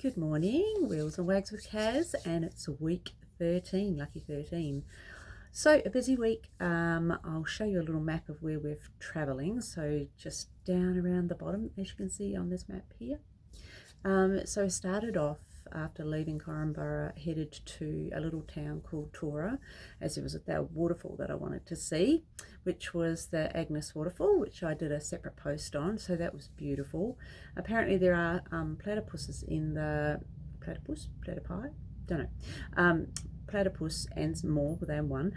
Good morning, Wheels and Wags with Kaz, and it's week 13, lucky 13. So a busy week. I'll show you a little map of where we're travelling. So just down around the bottom, as you can see on this map here. So I started off after leaving Corumburra, headed to a little town called Tora, as there was a waterfall that I wanted to see, which was the Agnes waterfall, which I did a separate post on, so that was beautiful. Apparently there are platypuses in the platypi, don't know, platypus and more than one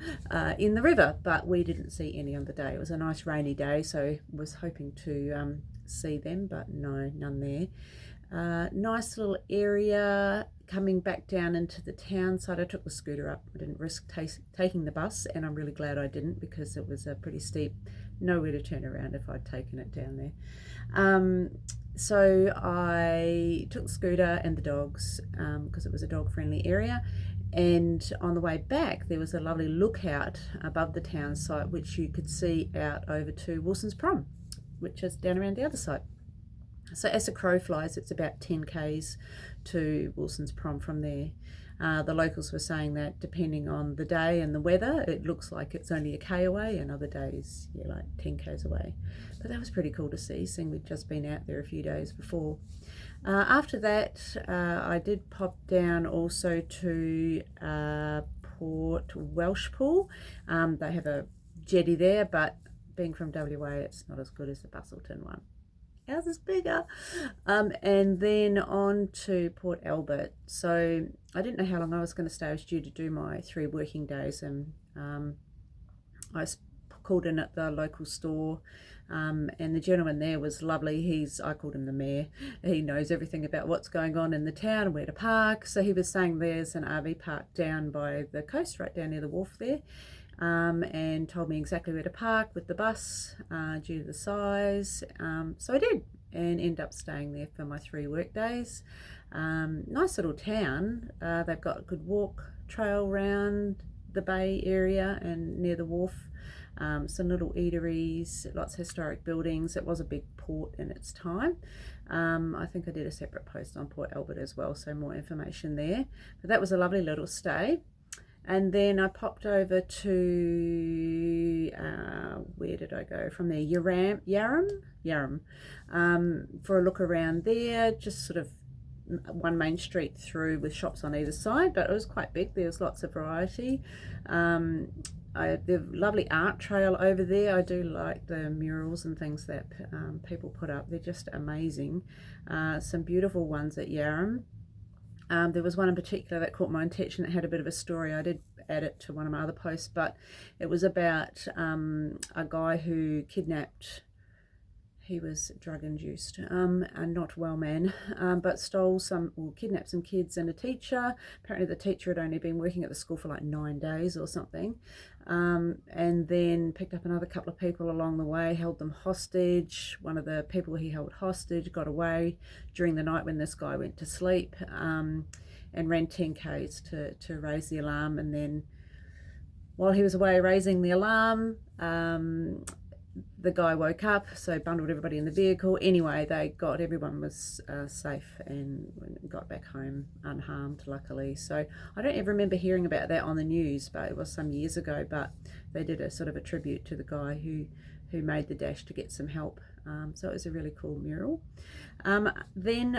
in the river, but we didn't see any on the day. It was a nice rainy day, so was hoping to see them, but no, none there. Nice little area coming back down into the town side. I took the scooter up. I didn't risk taking the bus, and I'm really glad I didn't, because it was a pretty steep, nowhere to turn around if I'd taken it down there. So I took the scooter and the dogs, because it was a dog friendly area, and on the way back there was a lovely lookout above the town site which you could see out over to Wilson's Prom, which is down around the other side. So as the crow flies, it's about 10 k's to Wilson's Prom from there. The locals were saying that depending on the day and the weather, it looks like it's only a k away, and other days, yeah, like 10 k's away. But that was pretty cool to see, seeing we'd just been out there a few days before. After that, I did pop down also to Port Welshpool. They have a jetty there, but being from WA, it's not as good as the Bustleton one. Ours is bigger. And then on to Port Albert. So I didn't know how long I was going to stay. I was due to do my 3 working days, and I called in at the local store, and the gentleman there was lovely. I called him the mayor. He knows everything about what's going on in the town and where to park. So he was saying there's an RV park down by the coast, right down near the wharf there. And told me exactly where to park with the bus due to the size. So I did, and ended up staying there for my 3 work days. Nice little town. They've got a good walk trail around the bay area and near the wharf. Some little eateries, lots of historic buildings. It was a big port in its time. I think I did a separate post on Port Albert as well, so more information there. But that was a lovely little stay. And then I popped over to, where did I go from there? Yarram, for a look around there, just sort of one main street through with shops on either side, but it was quite big. There was lots of variety. The lovely art trail over there. I do like the murals and things that people put up. They're just amazing. Some beautiful ones at Yarram. There was one in particular that caught my attention that had a bit of a story. I did add it to one of my other posts, but it was about a guy who kidnapped, he was drug induced, and not well man, but kidnapped some kids and a teacher. Apparently the teacher had only been working at the school for like 9 days or something, and then picked up another couple of people along the way, held them hostage. One of the people he held hostage got away during the night when this guy went to sleep, and ran 10 k's to raise the alarm. And then while he was away raising the alarm, the guy woke up, so bundled everybody in the vehicle. Anyway, everyone was safe and got back home unharmed, luckily. So I don't ever remember hearing about that on the news, but it was some years ago. But they did a sort of a tribute to the guy who made the dash to get some help. So it was a really cool mural. Then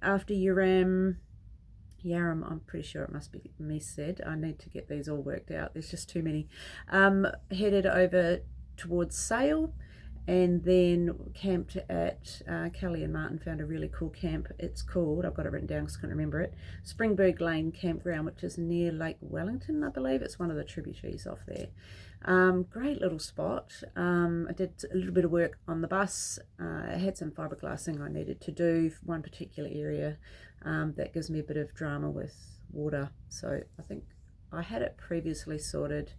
after Yarram, I'm pretty sure it must be missaid. I need to get these all worked out. There's just too many. Headed over towards Sale, and then camped at Kelly and Martin found a really cool camp. It's called, I've got it written down because I can't remember it, Springburg Lane Campground, which is near Lake Wellington, I believe. It's one of the tributaries off there. Great little spot. I did a little bit of work on the bus. I had some fiberglassing I needed to do for one particular area that gives me a bit of drama with water. So I think I had it previously sorted,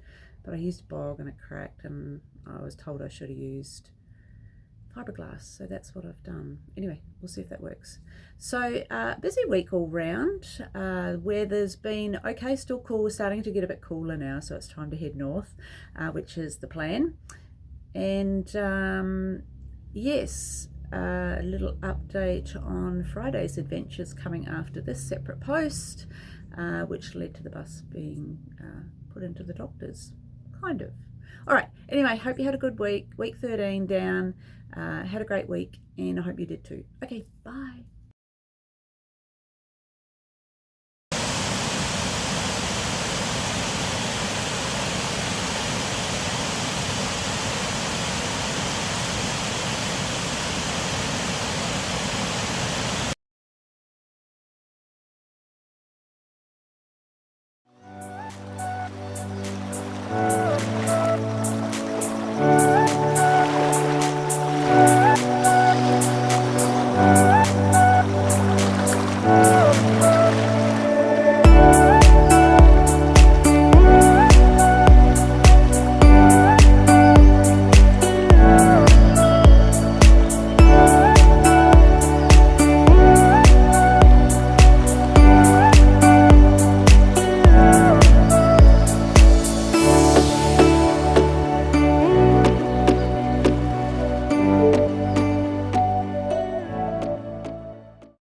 but I used bog and it cracked, and I was told I should have used fiberglass, so that's what I've done. Anyway, we'll see if that works. So busy week all round. Weather's been okay, still cool. We're starting to get a bit cooler now, so it's time to head north, which is the plan. And yes, a little update on Friday's adventures coming after this separate post, which led to the bus being put into the doctors, kind of. All right, anyway, hope you had a good week. Week 13 down. Had a great week, and I hope you did too. Okay, bye.